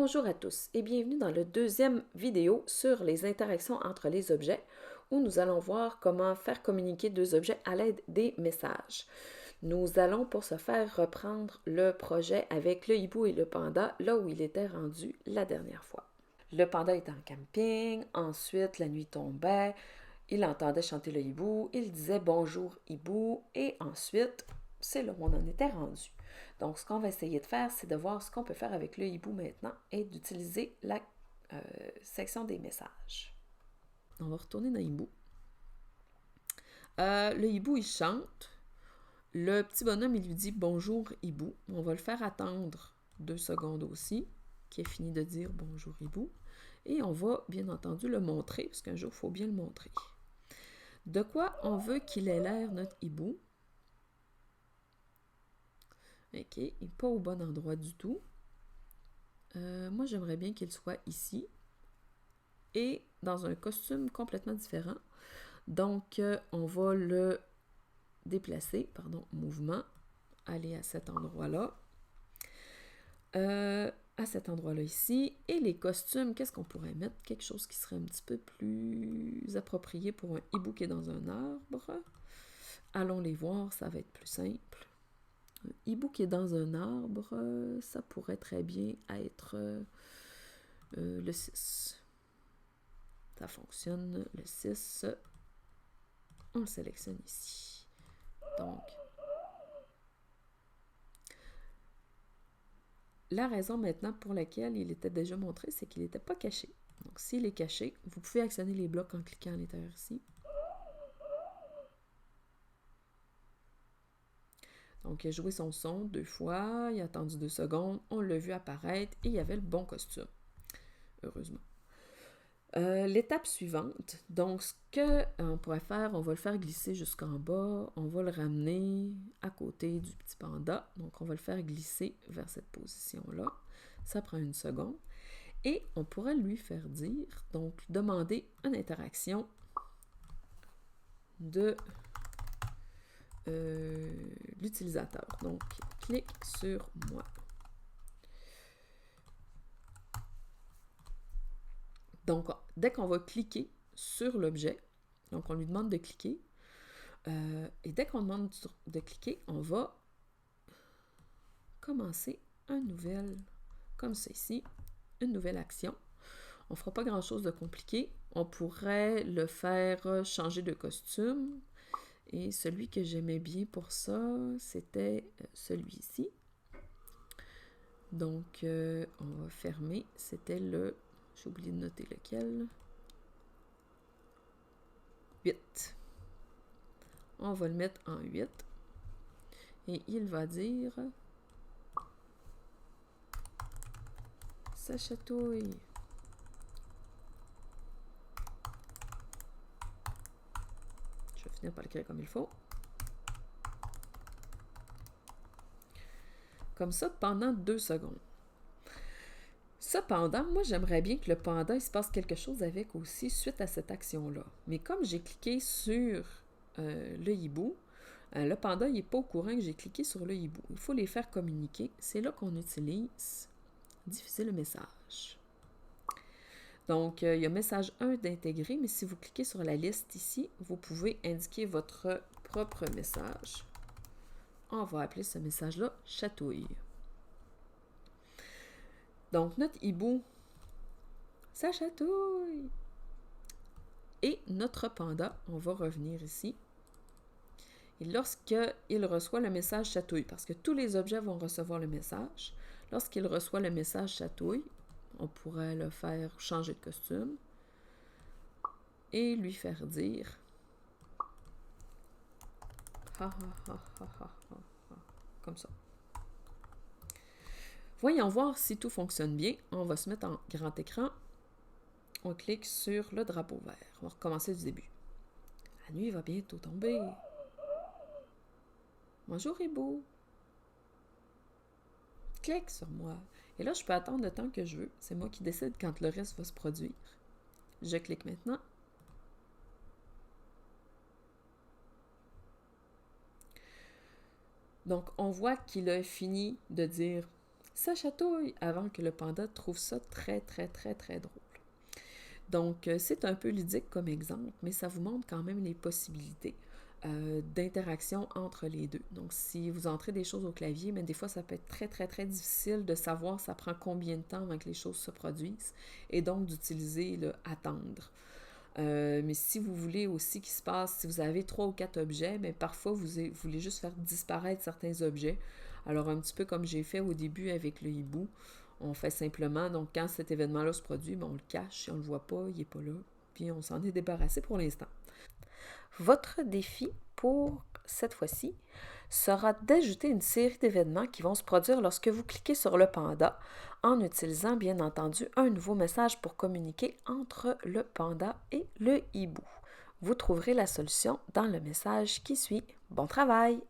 Bonjour à tous et bienvenue dans le deuxième vidéo sur les interactions entre les objets où nous allons voir comment faire communiquer deux objets à l'aide des messages. Nous allons pour ce faire reprendre le projet avec le hibou et le panda là où il était rendu la dernière fois. Le panda était en camping, ensuite la nuit tombait, il entendait chanter le hibou, il disait bonjour hibou et ensuite c'est là où on en était rendu. Donc, ce qu'on va essayer de faire, c'est de voir ce qu'on peut faire avec le hibou maintenant et d'utiliser la section des messages. On va retourner dans hibou. Le hibou, il chante. Le petit bonhomme, il lui dit bonjour hibou. On va le faire attendre 2 secondes aussi, qui est fini de dire bonjour hibou. Et on va bien entendu le montrer, parce qu'un jour, il faut bien le montrer. De quoi on veut qu'il ait l'air, notre hibou? Ok, il n'est pas au bon endroit du tout. Moi, j'aimerais bien qu'il soit ici et dans un costume complètement différent. Donc, on va le déplacer, mouvement, aller à cet endroit-là. À cet endroit-là ici. Et les costumes, qu'est-ce qu'on pourrait mettre? Quelque chose qui serait un petit peu plus approprié pour un hibou qui est dans un arbre. Allons les voir, ça va être plus simple. Un hibou qui est dans un arbre, ça pourrait très bien être le 6. Ça fonctionne, le 6. On le sélectionne ici. Donc, la raison maintenant pour laquelle il était déjà montré, c'est qu'il n'était pas caché. Donc, s'il est caché, vous pouvez actionner les blocs en cliquant à l'intérieur ici. Donc, il a joué son son 2 fois, il a attendu 2 secondes, on l'a vu apparaître et il y avait le bon costume. Heureusement. L'étape suivante, donc ce qu'on pourrait faire, on va le faire glisser jusqu'en bas, on va le ramener à côté du petit panda, donc on va le faire glisser vers cette position-là. Ça prend 1 seconde. Et on pourrait lui faire dire, donc demander une interaction de l'utilisateur. Donc, clique sur moi. Donc, dès qu'on va cliquer sur l'objet, donc on lui demande de cliquer, et dès qu'on demande de cliquer, on va commencer un nouvel, comme ceci, une nouvelle action. On ne fera pas grand-chose de compliqué. On pourrait le faire changer de costume. Et celui que j'aimais bien pour ça, c'était celui-ci. Donc, on va fermer. C'était le... J'ai oublié de noter lequel. 8. On va le mettre en 8. Et il va dire... Ça chatouille. Je vais finir par l'écrire comme il faut. Comme ça, pendant 2 secondes. Cependant, moi, j'aimerais bien que le panda, il se passe quelque chose avec aussi suite à cette action-là. Mais comme j'ai cliqué sur le hibou, le panda, il n'est pas au courant que j'ai cliqué sur le hibou. Il faut les faire communiquer. C'est là qu'on utilise diffuser le message. Donc, il y a message 1 d'intégrer, mais si vous cliquez sur la liste ici, vous pouvez indiquer votre propre message. On va appeler ce message-là « Chatouille ». Donc, notre hibou, ça chatouille. Et notre panda, on va revenir ici. Et lorsqu'il reçoit le message chatouille, parce que tous les objets vont recevoir le message, lorsqu'il reçoit le message chatouille, on pourrait le faire changer de costume et lui faire dire ha ha ha ha ha ha, comme ça. Voyons voir si tout fonctionne bien. On va se mettre en grand écran. On clique sur le drapeau vert. On va recommencer du début. La nuit va bientôt tomber. Bonjour hibou. Clique sur moi. Et là, je peux attendre le temps que je veux. C'est moi qui décide quand le reste va se produire. Je clique maintenant. Donc, on voit qu'il a fini de dire ça chatouille avant que le panda trouve ça très, très, très, très drôle. Donc, c'est un peu ludique comme exemple, mais ça vous montre quand même les possibilités d'interaction entre les deux. Donc, si vous entrez des choses au clavier, mais des fois, ça peut être très, très, très difficile de savoir ça prend combien de temps avant que les choses se produisent et donc d'utiliser le attendre. Mais si vous voulez aussi qu'il se passe, si vous avez 3 ou 4 objets, mais parfois vous voulez juste faire disparaître certains objets. Alors un petit peu comme j'ai fait au début avec le hibou, on fait simplement, donc quand cet événement-là se produit, on le cache, si on ne le voit pas, il n'est pas là, puis on s'en est débarrassé pour l'instant. Votre défi pour cette fois-ci sera d'ajouter une série d'événements qui vont se produire lorsque vous cliquez sur le panda, en utilisant bien entendu un nouveau message pour communiquer entre le panda et le hibou. Vous trouverez la solution dans le message qui suit. Bon travail!